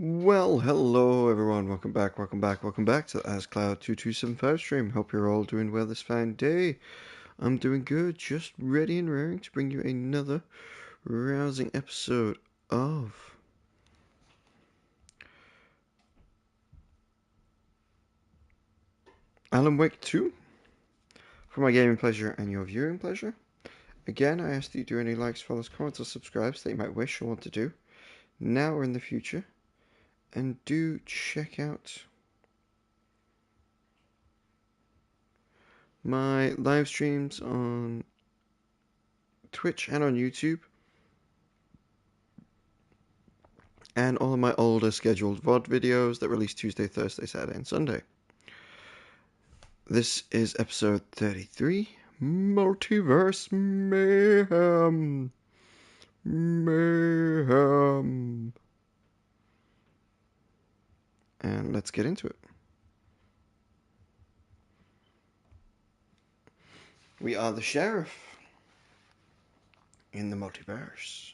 Well, hello everyone, welcome back to the AlexCloud2275 stream. Hope you're all doing well this fine day. I'm doing good, just ready and raring to bring you another rousing episode of Alan Wake 2 for my gaming pleasure and your viewing pleasure. Again, I ask that you do any likes, follows, comments, or subscribes that you might wish or want to do now or in the future. And do check out my live streams on Twitch and on YouTube, and all of my older scheduled VOD videos that release Tuesday, Thursday, Saturday, and Sunday. This is episode 33, Multiverse Mayhem. And let's get into it. We are the sheriff in the multiverse.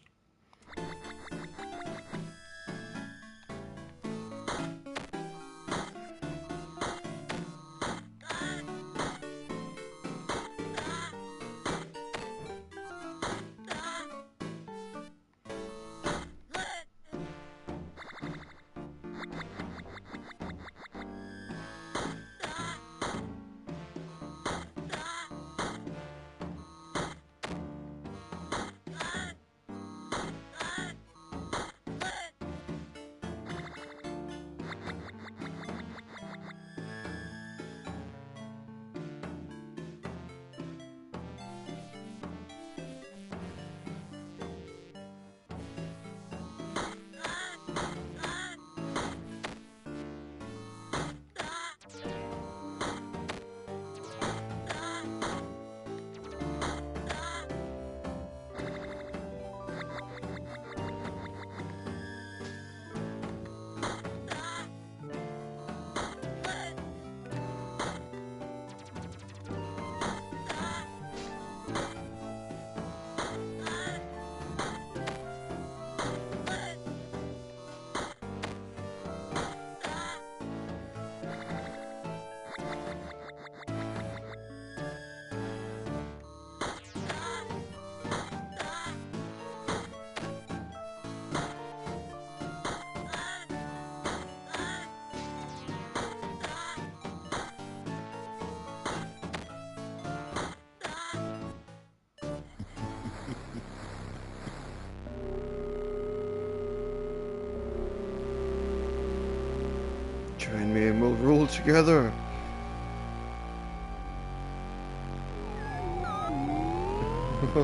Join me and we'll rule together.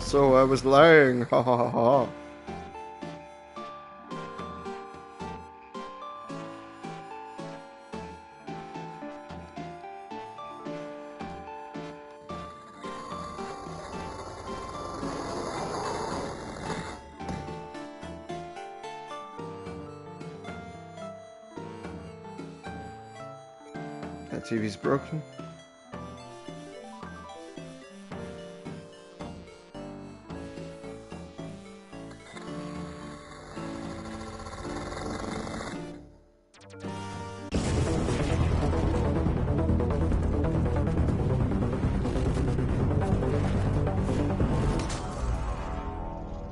So I was lying, ha ha ha ha. That TV's broken.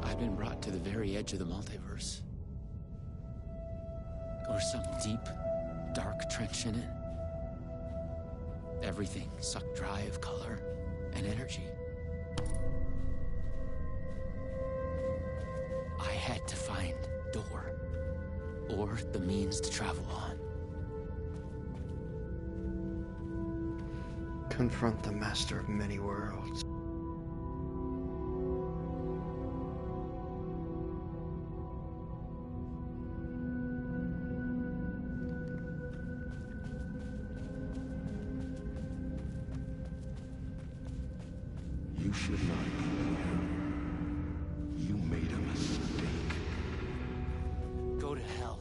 I've been brought to the very edge of the multiverse. Or some deep, dark trench in it. Everything sucked dry of color and energy. I had to find door, or the means to travel on. Confront the master of many worlds. You should not be here. You made a mistake. Go to hell.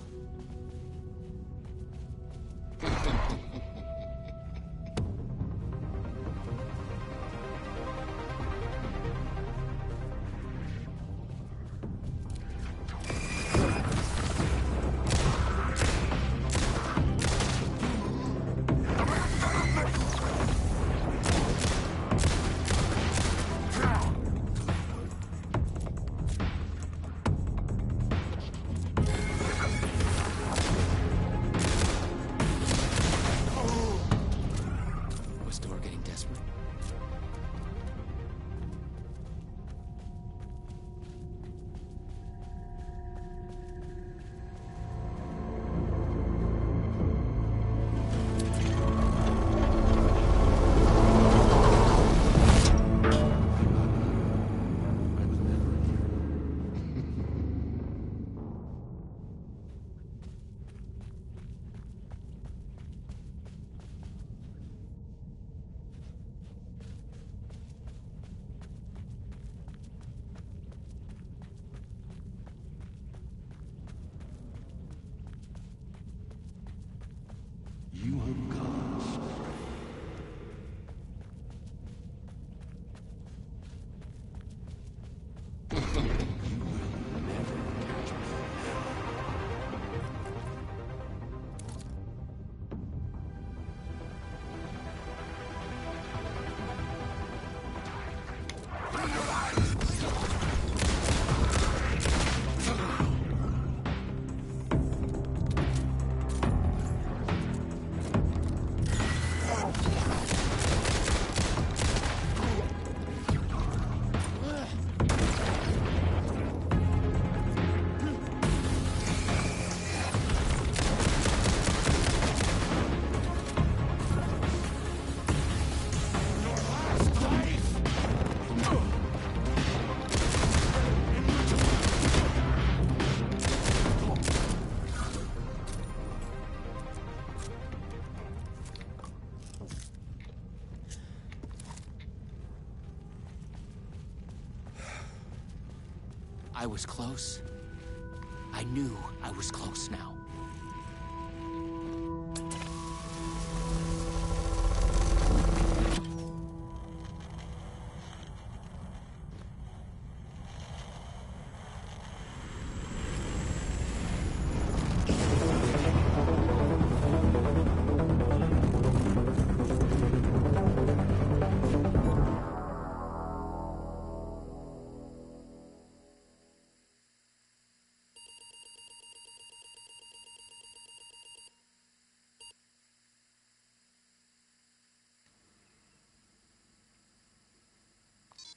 I was close. I knew I was close now.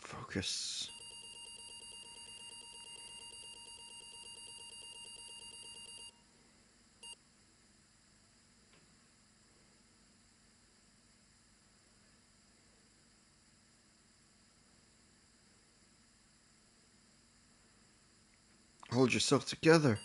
Focus. Hold yourself together.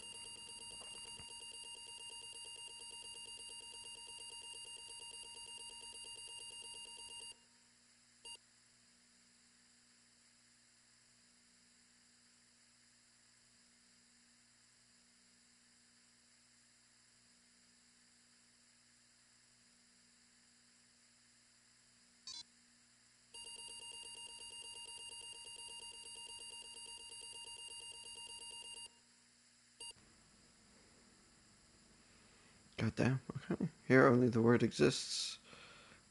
Goddamn, okay. Here only the word exists.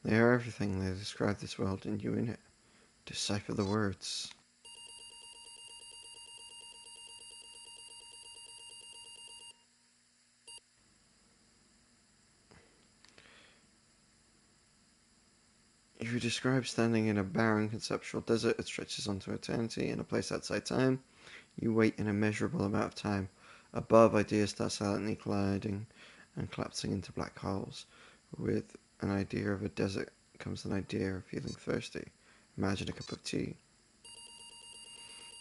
They are everything. They describe this world and you in it. Decipher the words. You describe standing in a barren conceptual desert that stretches onto eternity in a place outside time. You wait an immeasurable amount of time. Above, ideas start silently colliding and collapsing into black holes. With an idea of a desert comes an idea of feeling thirsty. Imagine a cup of tea.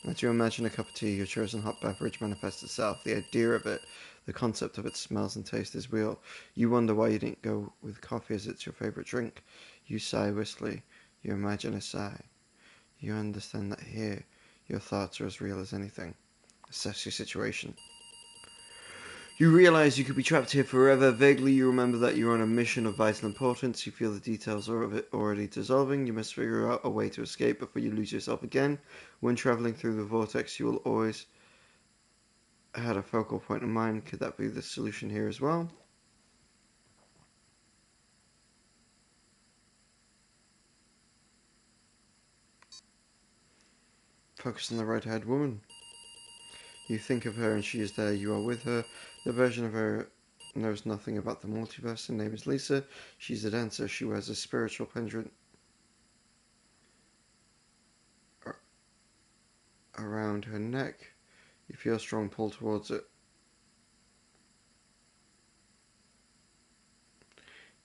As you imagine a cup of tea, your chosen hot beverage manifests itself. The idea of it, the concept of its smells and taste is real. You wonder why you didn't go with coffee as it's your favorite drink. You sigh wistfully. You imagine a sigh. You understand that here, your thoughts are as real as anything. Assess your situation. You realize you could be trapped here forever. Vaguely, you remember that you're on a mission of vital importance. You feel the details of it already dissolving. You must figure out a way to escape before you lose yourself again. When traveling through the vortex, you will always had a focal point in mind. Could that be the solution here as well? Focus on the red-haired woman. You think of her and she is there. You are with her. The version of her knows nothing about the multiverse. Her name is Lisa. She's a dancer. She wears a spiritual pendant around her neck. You feel a strong pull towards it.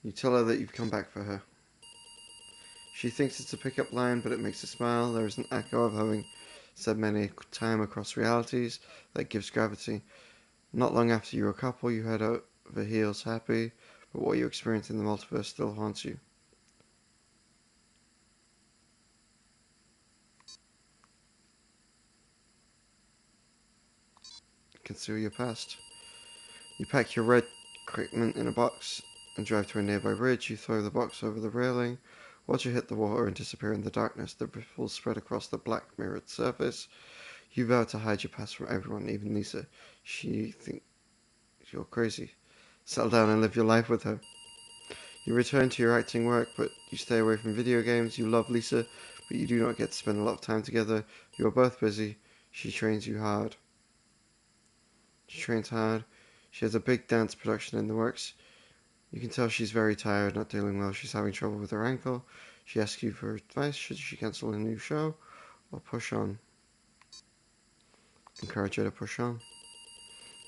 You tell her that you've come back for her. She thinks it's a pick-up line, but it makes her smile. There is an echo of having said many time across realities that gives gravity. Not long after you're a couple, you head over heels happy, but what you experience in the multiverse still haunts you. Conceal your past. You pack your red equipment in a box and drive to a nearby bridge. You throw the box over the railing. Watch it hit the water and disappear in the darkness. The ripples spread across the black mirrored surface. You vow to hide your past from everyone, even Lisa. She thinks you're crazy. Settle down and live your life with her. You return to your acting work, but you stay away from video games. You love Lisa, but you do not get to spend a lot of time together. You are both busy. She trains you hard. She trains hard. She has a big dance production in the works. You can tell she's very tired, not dealing well. She's having trouble with her ankle. She asks you for advice. Should she cancel a new show or push on? Encourage her to push on.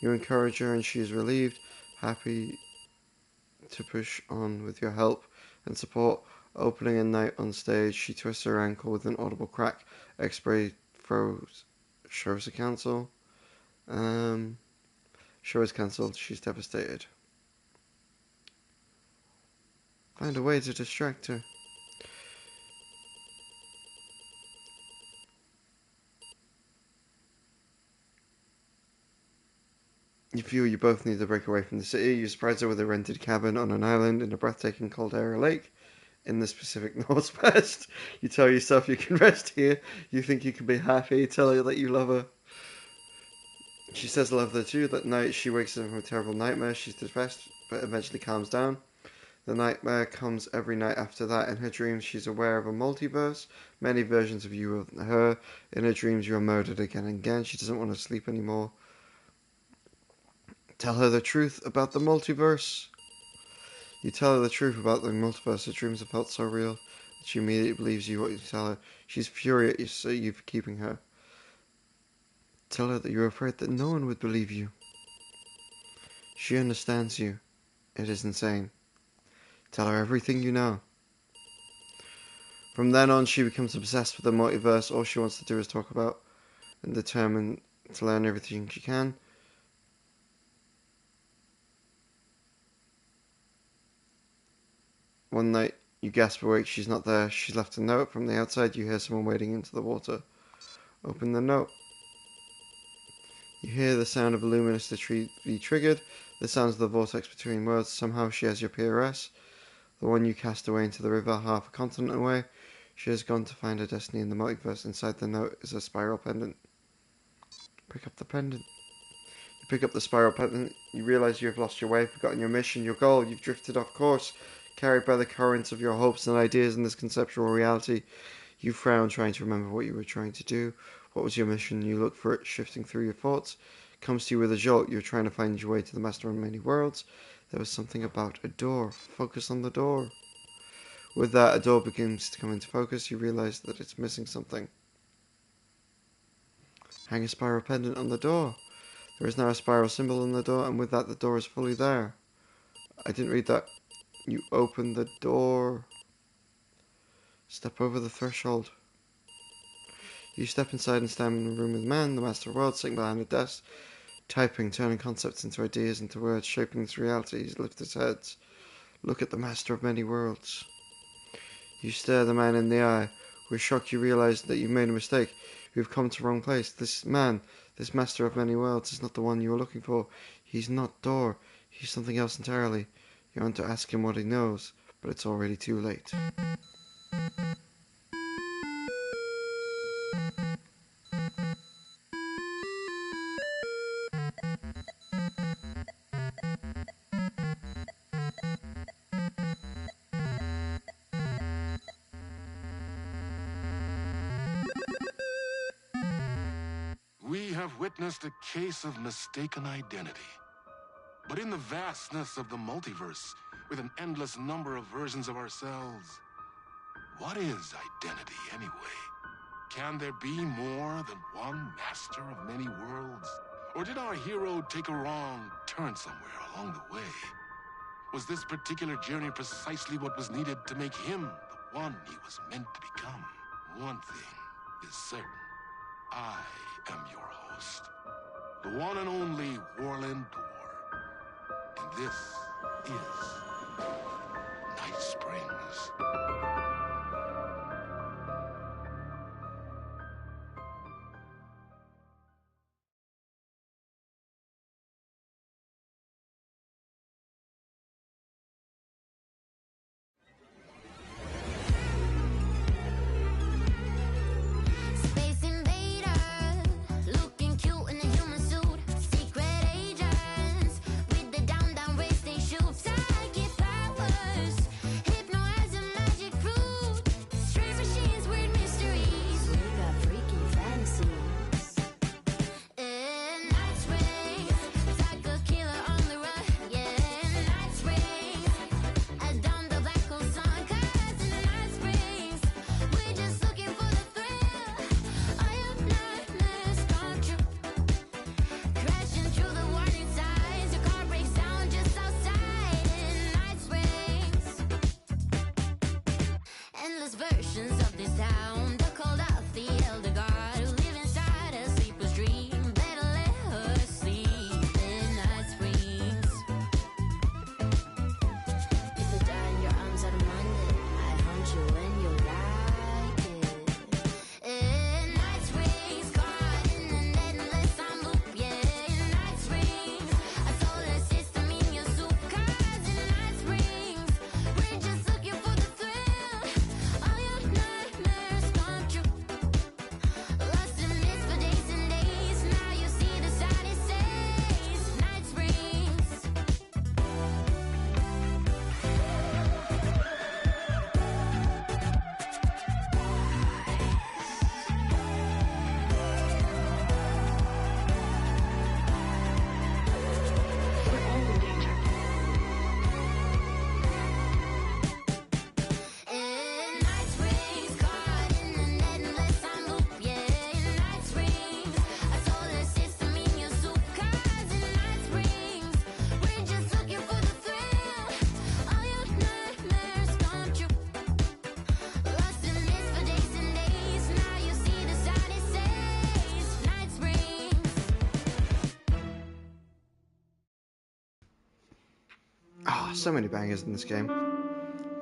You encourage her and she is relieved, happy to push on with your help and support. Opening a night on stage, she twists her ankle with an audible crack. X-ray throws shows to cancel. Show is cancelled. She's devastated. Find a way to distract her. You feel you both need to break away from the city. You surprise her with a rented cabin on an island in a breathtaking cold air lake in the Pacific Northwest. You tell yourself you can rest here. You think you can be happy. You tell her that you love her. She says love her too. That night she wakes up from a terrible nightmare. She's depressed, but eventually calms down. The nightmare comes every night after that. In her dreams, she's aware of a multiverse, many versions of you of her. In her dreams, you are murdered again and again. She doesn't want to sleep anymore. Tell her the truth about the multiverse. You tell her the truth about the multiverse. Her dreams have felt so real that she immediately believes you what you tell her. She's furious at you for keeping her. Tell her that you're afraid that no one would believe you. She understands you. It is insane. Tell her everything you know. From then on, she becomes obsessed with the multiverse. All she wants to do is talk about and determined to learn everything she can. One night, you gasp awake. She's not there. She's left a note. From the outside, you hear someone wading into the water. Open the note. You hear the sound of a luminous tree be triggered. The sounds of the vortex between worlds. Somehow she has your PRS. The one you cast away into the river half a continent away. She has gone to find her destiny in the multiverse. Inside the note is a spiral pendant. Pick up the pendant. You pick up the spiral pendant. You realize you have lost your way, forgotten your mission, your goal. You've drifted off course, carried by the currents of your hopes and ideas in this conceptual reality. You frown, trying to remember what you were trying to do. What was your mission? You look for it, shifting through your thoughts. It comes to you with a jolt. You're trying to find your way to the master of many worlds. There was something about a door. Focus on the door. With that, a door begins to come into focus. You realize that it's missing something. Hang a spiral pendant on the door. There is now a spiral symbol on the door, and with that, the door is fully there. I didn't read that. You open the door. Step over the threshold. You step inside and stand in a room with man, the master of the world, sitting behind a desk, typing, turning concepts into ideas, into words, shaping this reality. He lifts his heads. Look at the master of many worlds. You stare the man in the eye. With shock, you realize that you've made a mistake. You've come to the wrong place. This man, this master of many worlds, is not the one you were looking for. He's not Door. He's something else entirely. You want to ask him what he knows, but it's already too late. We have witnessed a case of mistaken identity. But in the vastness of the multiverse, with an endless number of versions of ourselves, what is identity anyway? Can there be more than one master of many worlds? Or did our hero take a wrong turn somewhere along the way? Was this particular journey precisely what was needed to make him the one he was meant to become? One thing is certain. I am your host, the one and only Warland Door. And this is Night Springs. Ah, so many bangers in this game.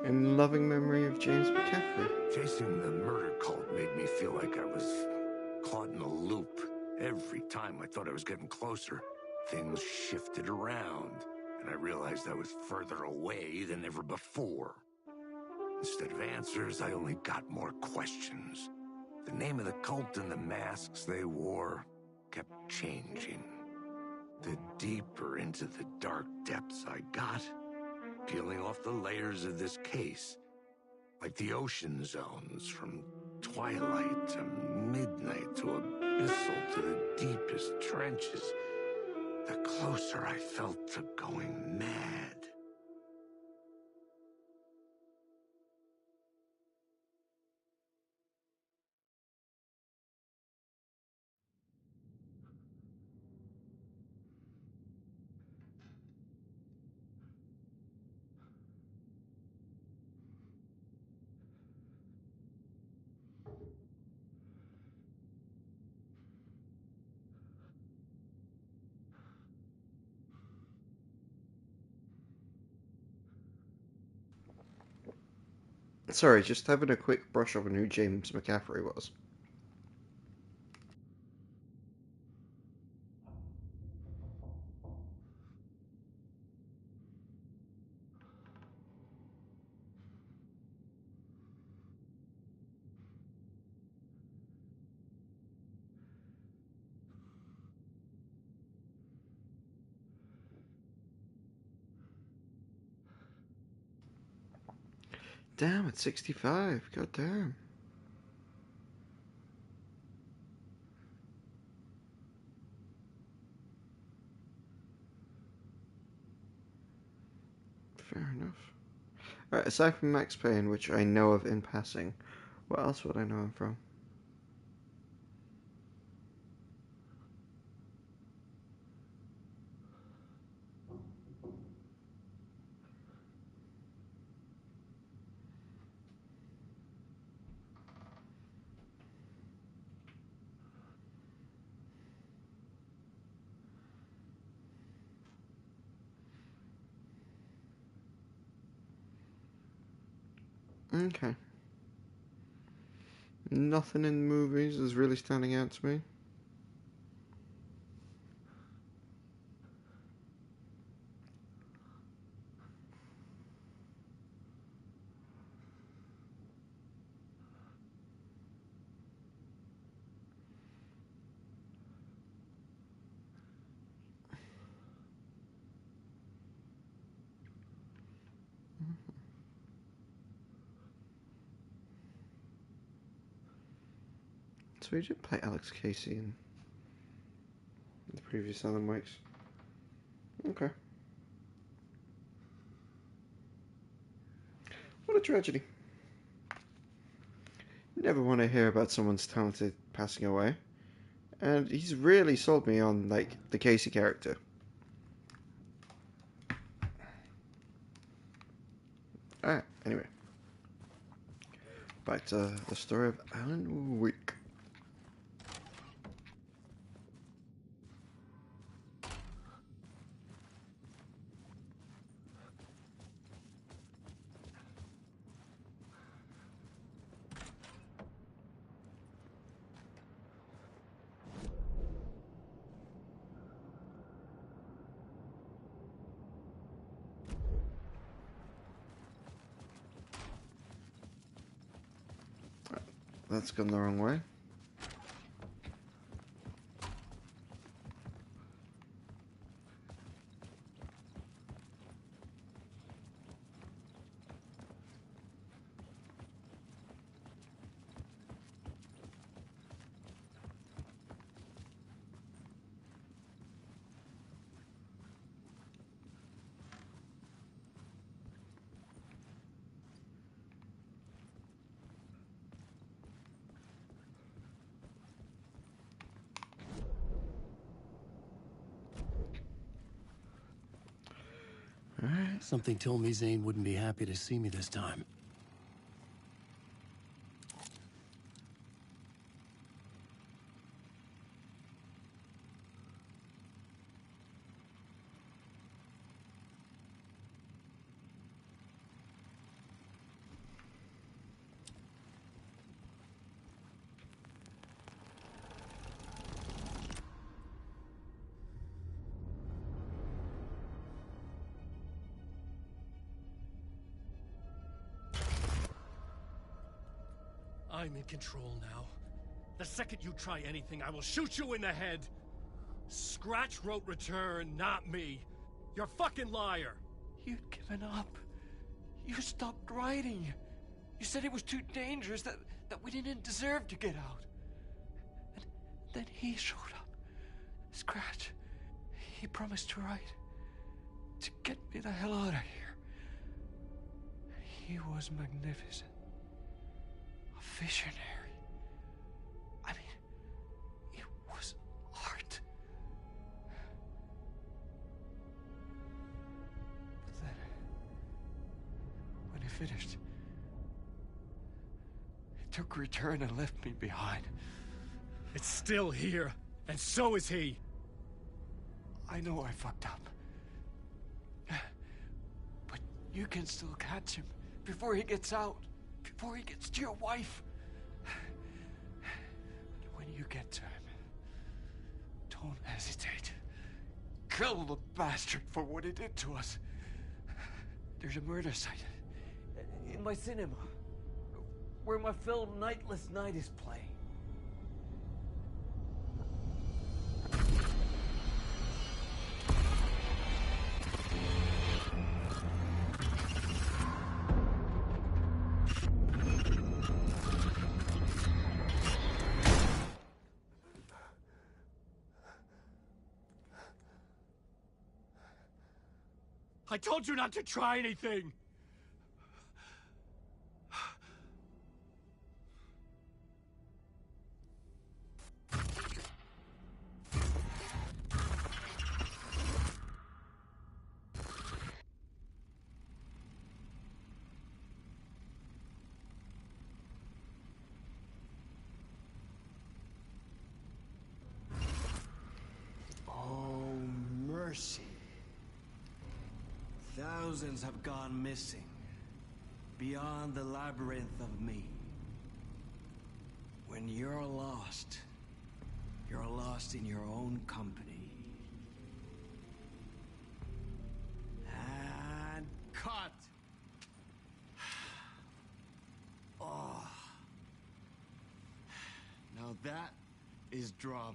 In loving memory of James McCaffrey. Chasing the murder cult made me feel like I was caught in a loop. Every time I thought I was getting closer, things shifted around, and I realized I was further away than ever before. Instead of answers, I only got more questions. The name of the cult and the masks they wore kept changing. The deeper into the dark depths I got, peeling off the layers of this case, like the ocean zones, from twilight to midnight to abyssal to the deepest trenches, the closer I felt to going mad. Sorry, just having a quick brush up on who James McCaffrey was. Damn, it's 65. God damn. Fair enough. Alright, aside from Max Payne, which I know of in passing, what else would I know him from? Okay. Nothing in movies is really standing out to me. So we did play Alex Casey in the previous Alan Wakes. Okay. What a tragedy. Never want to hear about someone's talented passing away. And he's really sold me on, like, the Casey character. Alright, anyway. Back to the story of Alan Wake. That's gone the wrong way. Alright. Something told me Zane wouldn't be happy to see me this time. I'm in control now. The second you try anything, I will shoot you in the head. Scratch wrote return, not me. You're a fucking liar. You'd given up. You stopped writing. You said it was too dangerous, that we didn't deserve to get out. And then he showed up. Scratch. He promised to write. To get me the hell out of here. He was magnificent. A visionary. I mean, it was art. But then, when he finished, he took return and left me behind. It's still here, and so is he. I know I fucked up. But you can still catch him before he gets out, before he gets to your wife. And when you get to him, don't hesitate. Kill the bastard for what he did to us. There's a murder site in my cinema where my film Nightless Night is playing. I told you not to try anything! Oh, mercy. Thousands have gone missing, beyond the labyrinth of me. When you're lost in your own company. And cut! Oh. Now that is drama.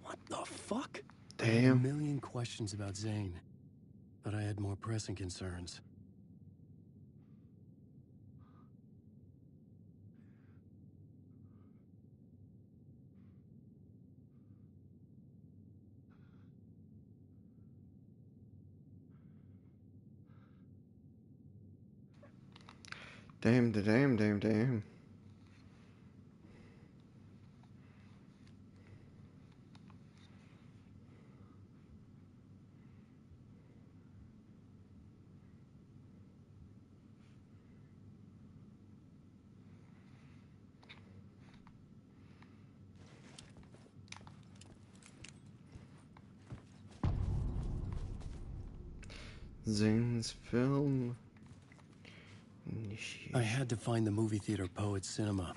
What the fuck? Damn. I had a million questions about Zane, but I had more pressing concerns. Damn. Damn. Zane's film. I had to find the movie theater Poet Cinema.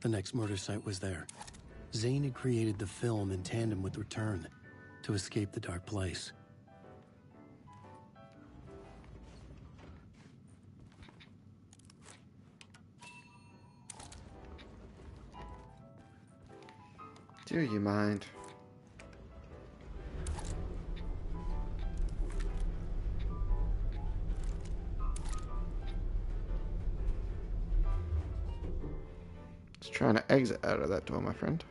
The next murder site was there. Zane had created the film in tandem with Return to escape the dark place. Do you mind? Just trying to exit out of that door, my friend.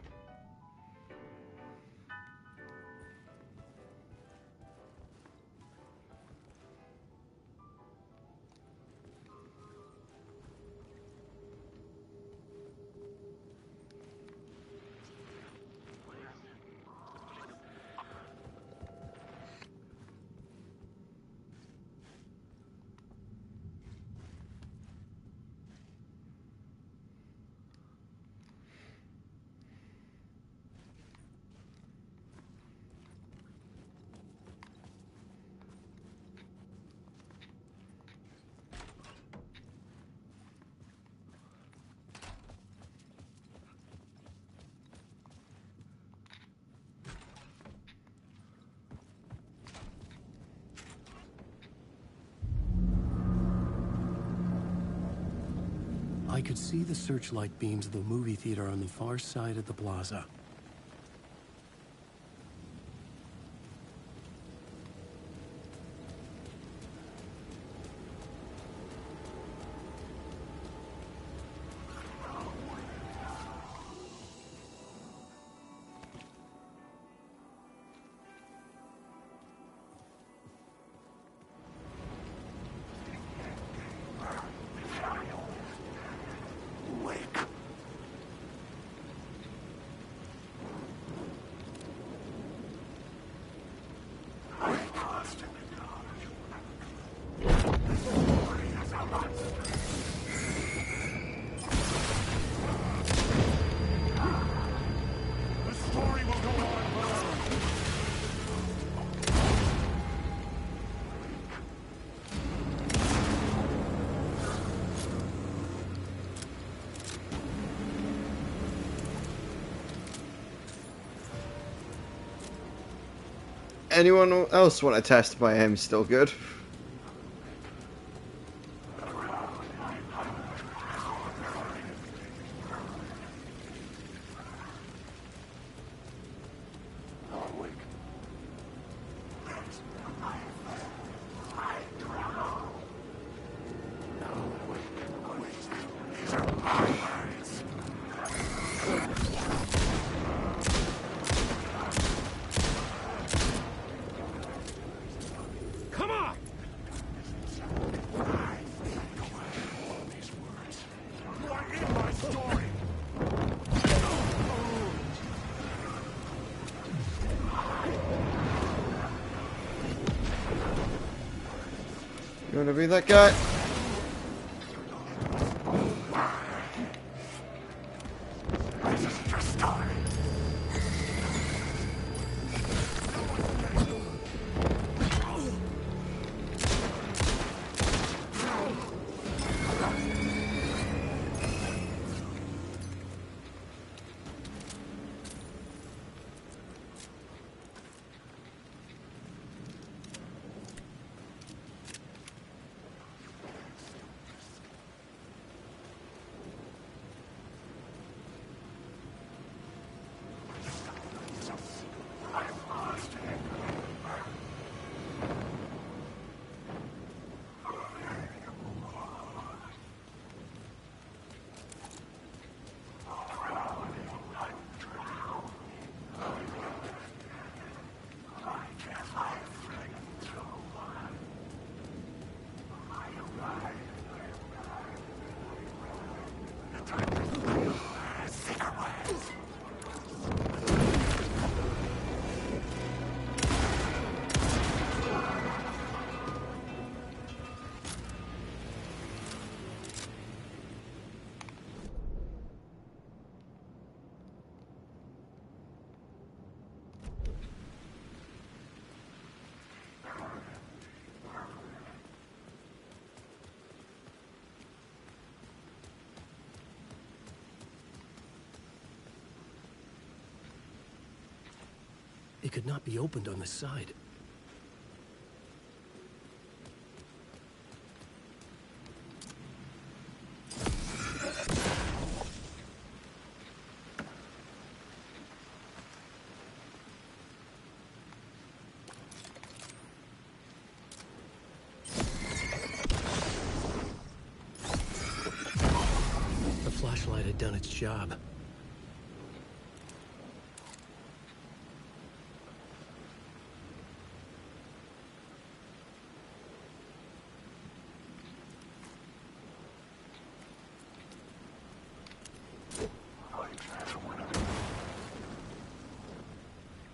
I could see the searchlight beams of the movie theater on the far side of the plaza. Anyone else want to test my aim still good? You wanna be that guy? It could not be opened on the side. The flashlight had done its job.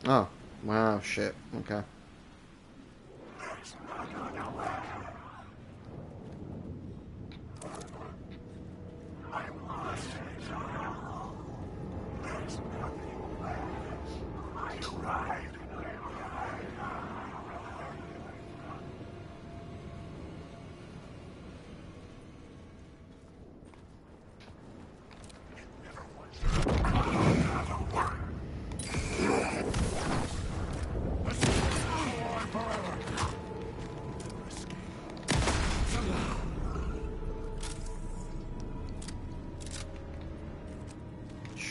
Oh, wow, shit. Okay.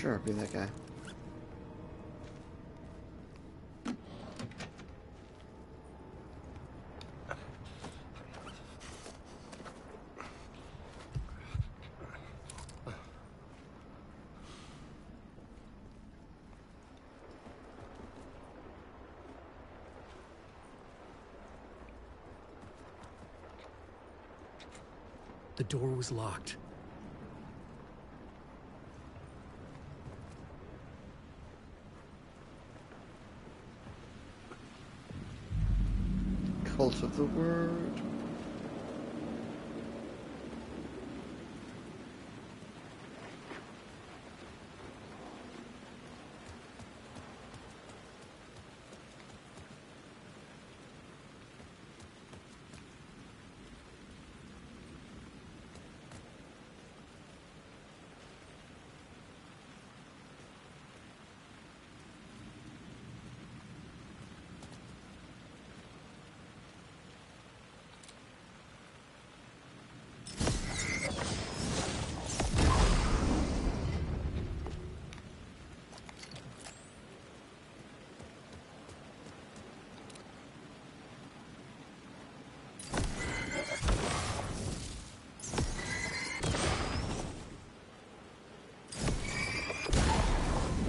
Sure, I'll be that guy. The door was locked. Cult of the Word.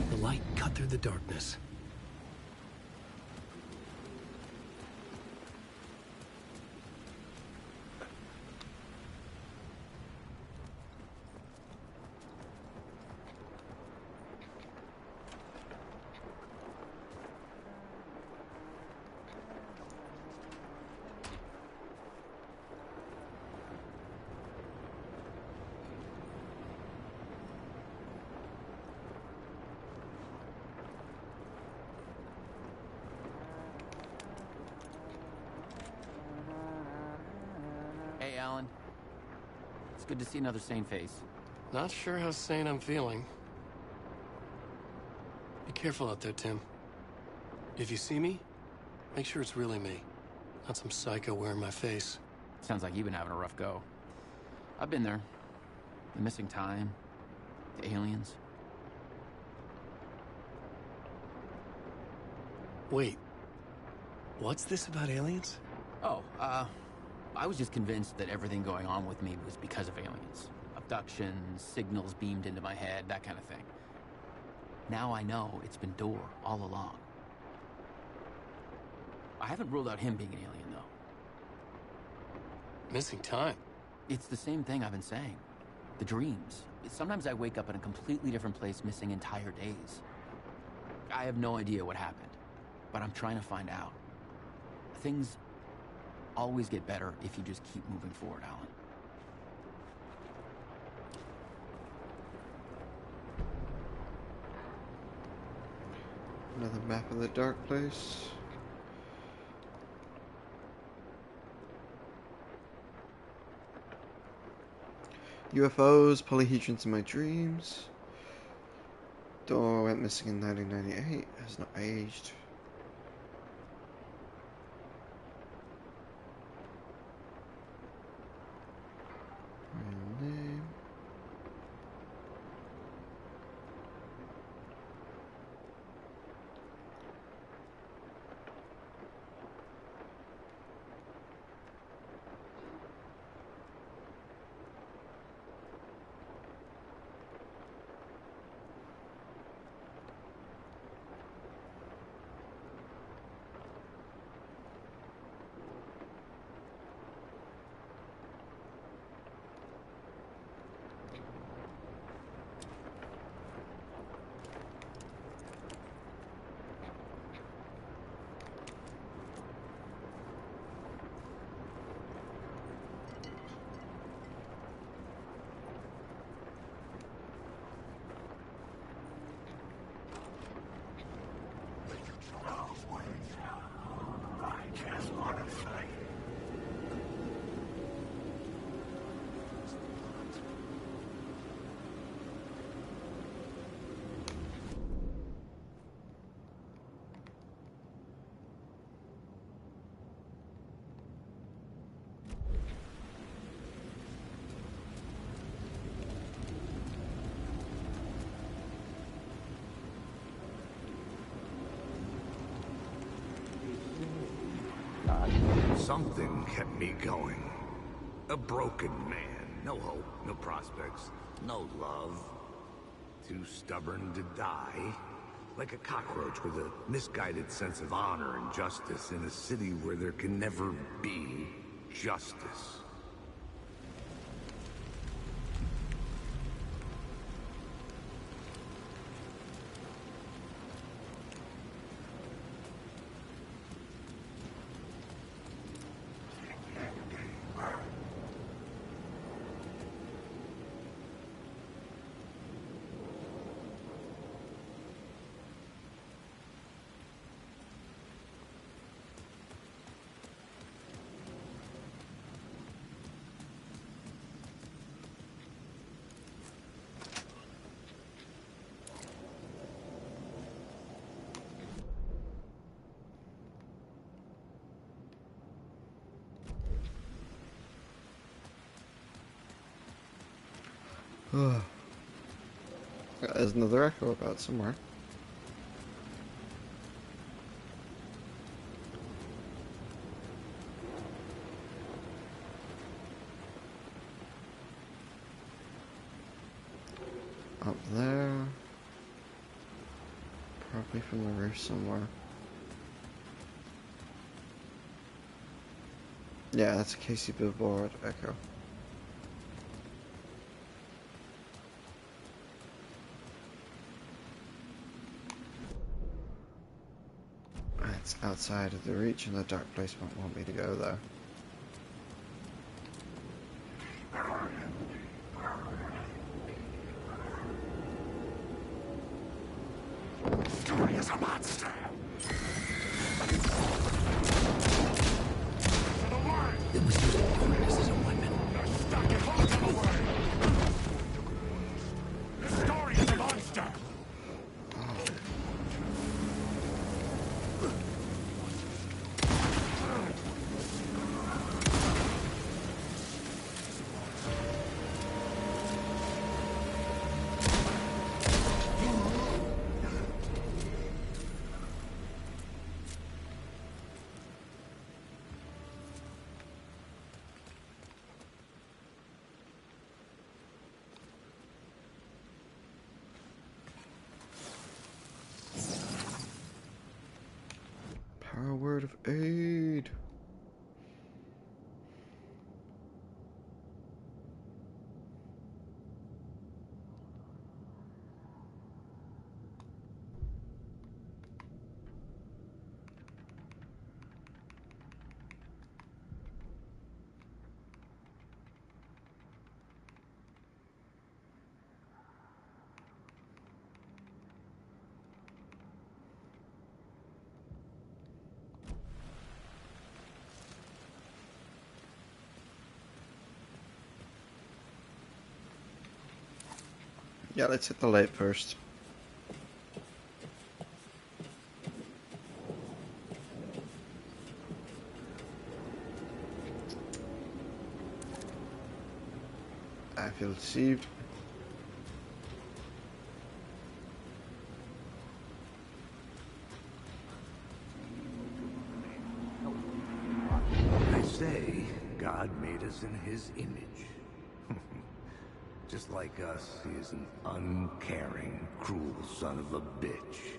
The light cut through the darkness. Hey, Alan. It's good to see another sane face. Not sure how sane I'm feeling. Be careful out there, Tim. If you see me, make sure it's really me, not some psycho wearing my face. Sounds like you've been having a rough go. I've been there. The missing time, the aliens. Wait, what's this about aliens? Oh, I was just convinced that everything going on with me was because of aliens. Abductions, signals beamed into my head, that kind of thing. Now I know it's been Door all along. I haven't ruled out him being an alien, though. Missing time? It's the same thing I've been saying. The dreams. Sometimes I wake up in a completely different place, missing entire days. I have no idea what happened, but I'm trying to find out. Things always get better if you just keep moving forward, Alan. Another map of the dark place. UFOs, polyhedrons in my dreams. Door went missing in 1998. Has not aged. Real name. something kept me going. A broken man. No hope, no prospects, no love. Too stubborn to die. Like a cockroach with a misguided sense of honor and justice in a city where there can never be justice. There's another echo about somewhere. Up there. Probably from the roof somewhere. Yeah, that's a Casey billboard echo. It's outside of the reach and the dark place won't want me to go there. Story is a monster. It was using darkness as a weapon. Stuck it all to the way. The story is a monster. Power word of aid. Yeah, let's hit the light first. I feel deceived. I say, God made us in his image. Just like us, he is an uncaring, cruel son of a bitch.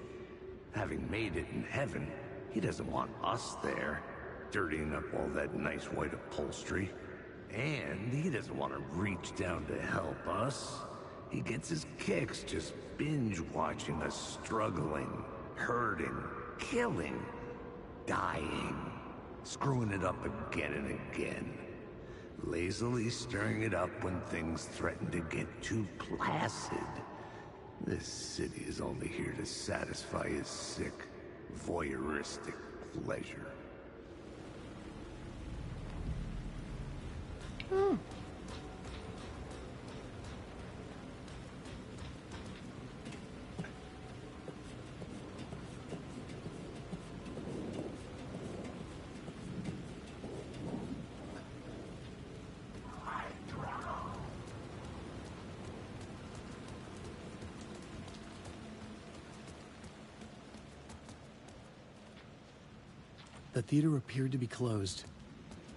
Having made it in heaven, he doesn't want us there, dirtying up all that nice white upholstery. And he doesn't want to reach down to help us. He gets his kicks just binge-watching us struggling, hurting, killing, dying, screwing it up again and again. Lazily stirring it up when things threaten to get too placid. This city is only here to satisfy his sick, voyeuristic pleasure. The theater appeared to be closed.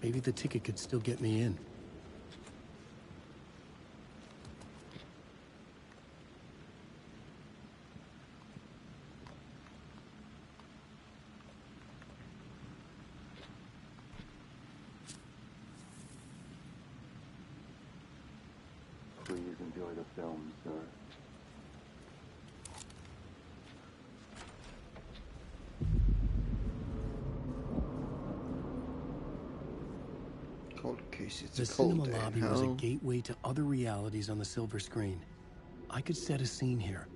Maybe the ticket could still get me in. Please enjoy the film, sir. Cold case, it's The a cold cinema day in lobby was a hell. gateway to other realities on the silver screen. I could set a scene here.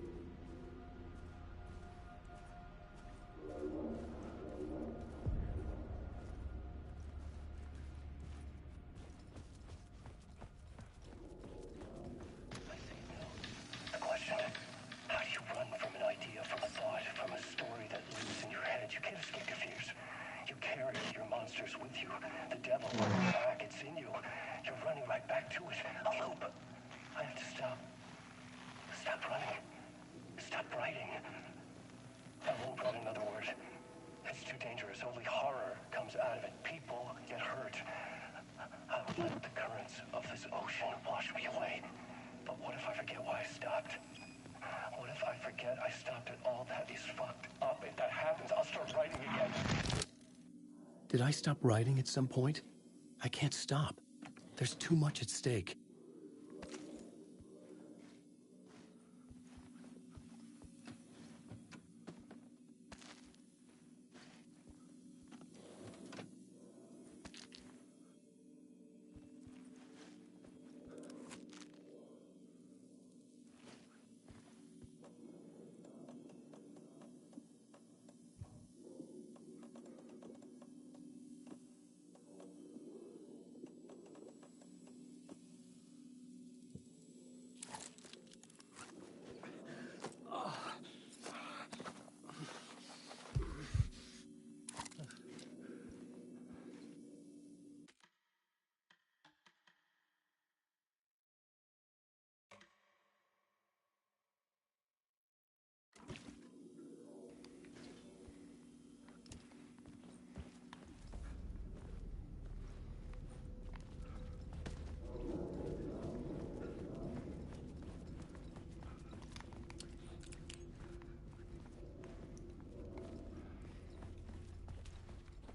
The question, how do you run from an idea, from a thought, from a story that lives in your head? You can't escape your fears. You carry your monsters with you. The devil on your back, it's in you. You're running right back to it. A loop. I have to stop. Stop running. Stop writing. I won't write another word. It's too dangerous. Only horror comes out of it. People get hurt. I will let the currents of this ocean wash me away. But what if I forget why I stopped? What if I forget I stopped at all that is fucked up? If that happens, I'll start writing again. Did I stop writing at some point? I can't stop. There's too much at stake.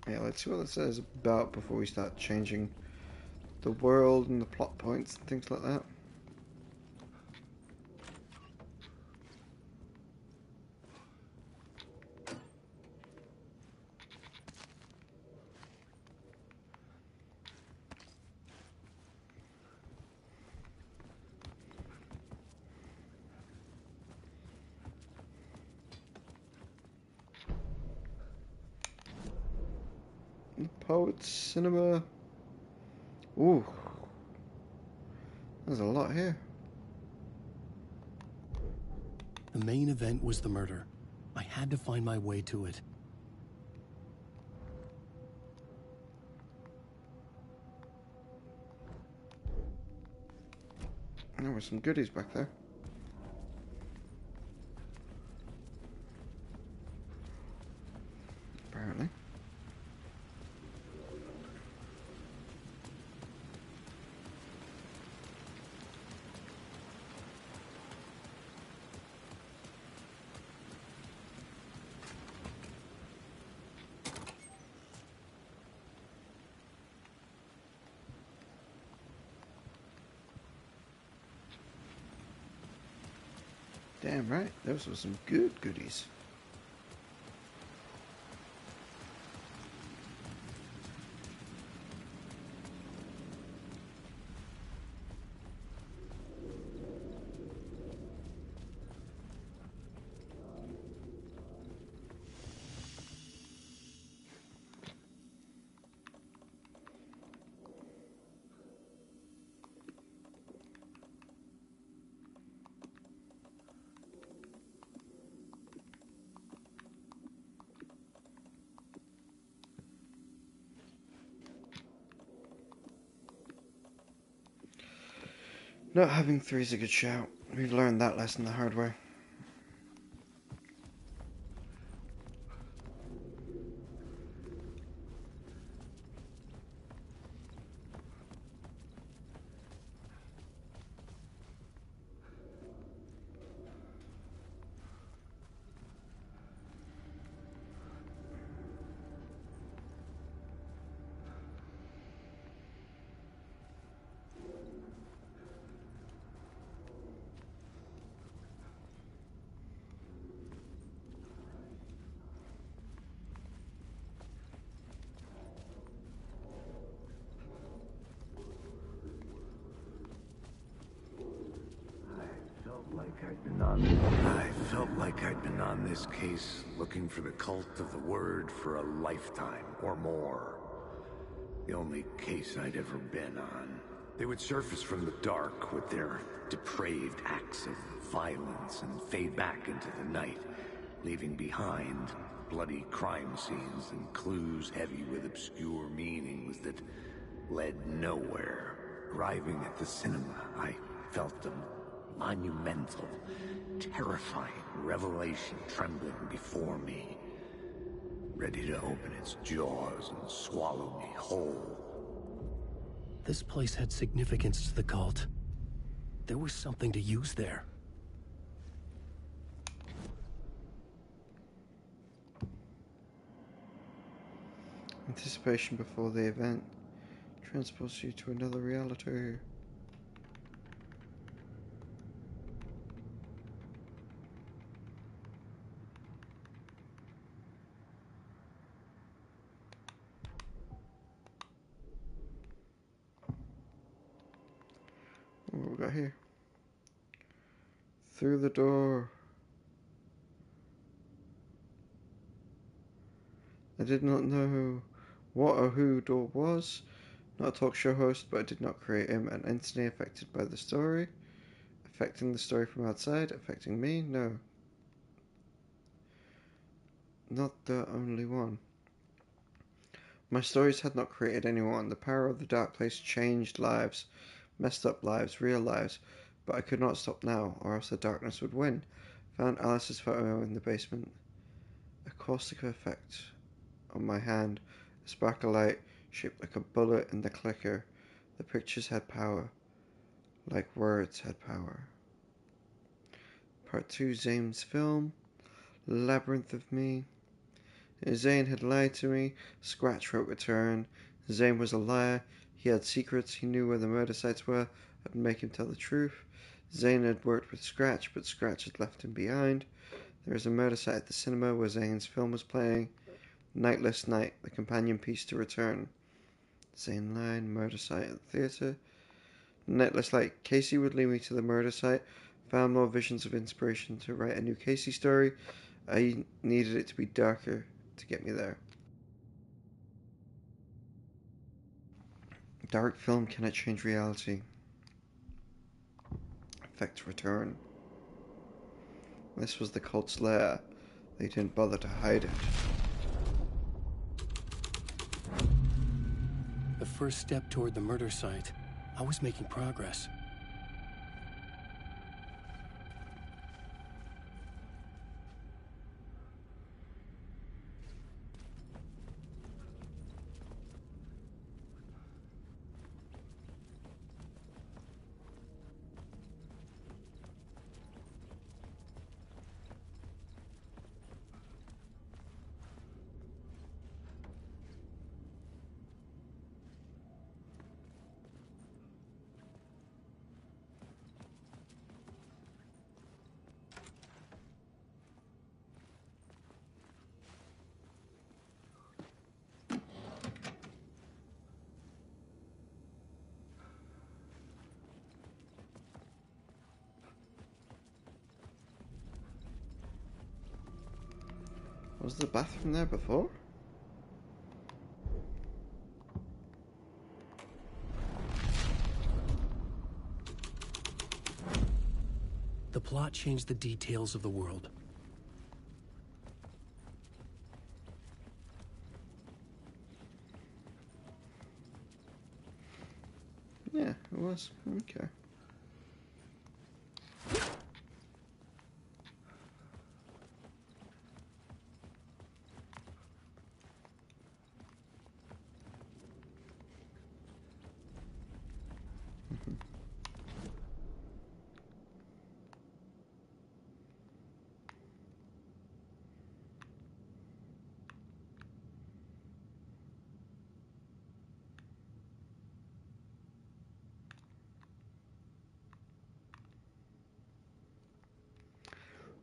Yeah, let's see what it says about before we start changing the world and the plot points and things like that. The Poets Cinema. Ooh. There's a lot here. The main event was the murder. I had to find my way to it. There were some goodies back there. Apparently. Damn right, those were some good goodies. Not having three is a good shout. We've learned that lesson the hard way. I felt like I'd been on this case looking for the cult of the word for a lifetime or more. The only case I'd ever been on. They would surface from the dark with their depraved acts of violence and fade back into the night, leaving behind bloody crime scenes and clues heavy with obscure meanings that led nowhere. Arriving at the cinema, I felt a monumental, terrifying revelation trembling before me, ready to open its jaws and swallow me whole. This place had significance to the cult. There was something to use there. Anticipation before the event transports you to another reality. What we got here? Through the door. I did not know what or who Door was. Not a talk show host, but I did not create him. An entity affected by the story. Affecting the story from outside. Affecting me? No. Not the only one. My stories had not created anyone. The power of the dark place changed lives. Messed up lives, real lives. But I could not stop now, or else the darkness would win. Found Alice's photo in the basement. A caustic effect on my hand. A spark of light shaped like a bullet in the clicker. The pictures had power. Like words had power. Part 2, Zane's film. Labyrinth of Me. Zane had lied to me. Scratch wrote return. Zane was a liar. He had secrets. He knew where the murder sites were. I'd make him tell the truth. Zane had worked with Scratch, but Scratch had left him behind. There is a murder site at the cinema where Zane's film was playing. Nightless Night, the companion piece to return. Zane lied, murder site at the theatre. Nightless Light, Casey would lead me to the murder site. Found more visions of inspiration to write a new Casey story. I needed it to be darker to get me there. Dark film cannot change reality. Effect return. This was the cult's lair. They didn't bother to hide it. The first step toward the murder site. I was making progress. Was the bathroom there before? The plot changed the details of the world. Yeah, it was. Okay.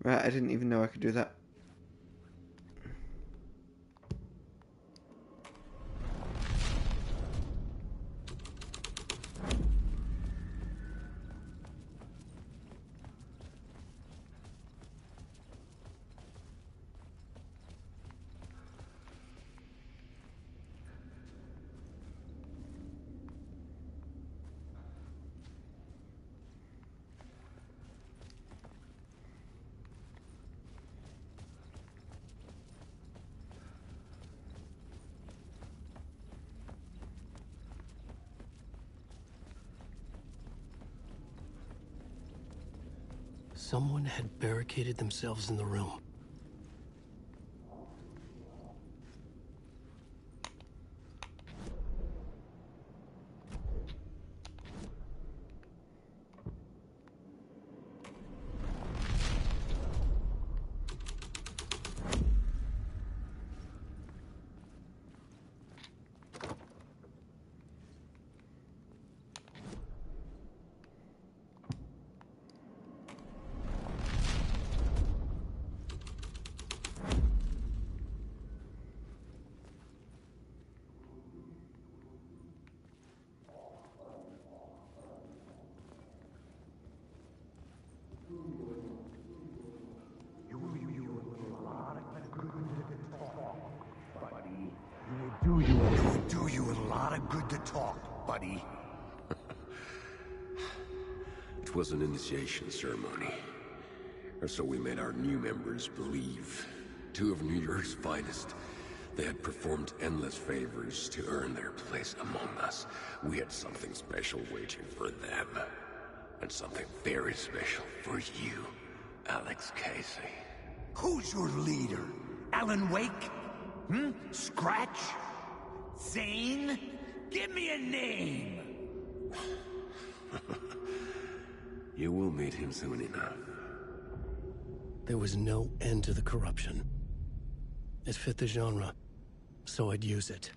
Right, I didn't even know I could do that. Someone had barricaded themselves in the room. Do you a lot of good to talk, buddy. It was an initiation ceremony. Or so we made our new members believe. 2 of New York's finest. They had performed endless favors to earn their place among us. We had something special waiting for them. And something very special for you, Alex Casey. Who's your leader? Alan Wake? Scratch? Zane? Give me a name! You will meet him soon enough. There was no end to the corruption. It fit the genre, so I'd use it.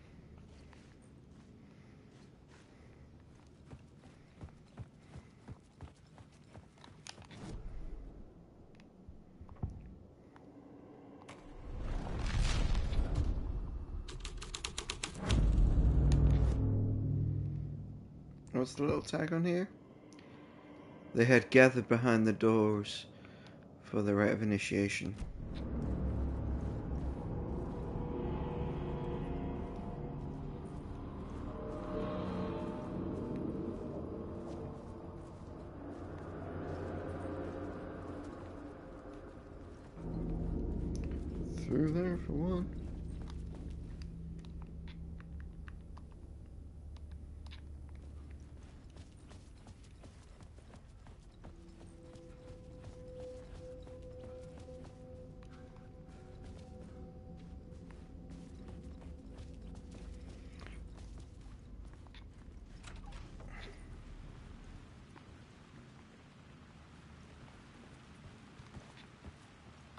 What's the little tag on here? They had gathered behind the doors for the rite of initiation. Through there for one.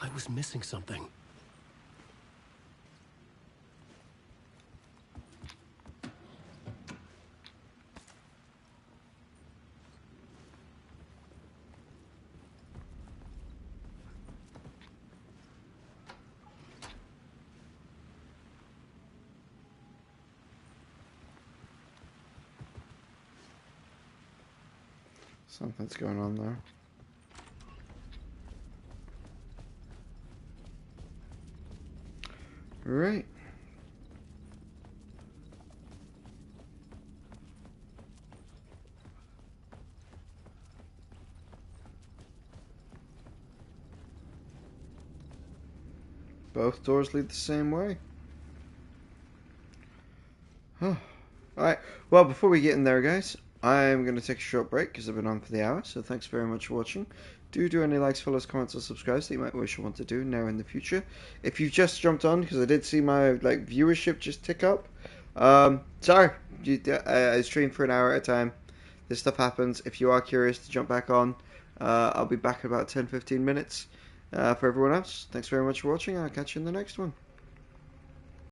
I was missing something. Something's going on there. Right. Both doors lead the same way. Oh. Alright, well, before we get in there, guys, I'm going to take a short break because I've been on for the hour, so thanks very much for watching. Do any likes, follows, comments, or subscribes that you might wish or want to do now in the future. If you've just jumped on, because I did see my viewership just tick up, sorry, I stream for an hour at a time. This stuff happens. If you are curious to jump back on, I'll be back in about 10-15 minutes. For everyone else, thanks very much for watching. I'll catch you in the next one.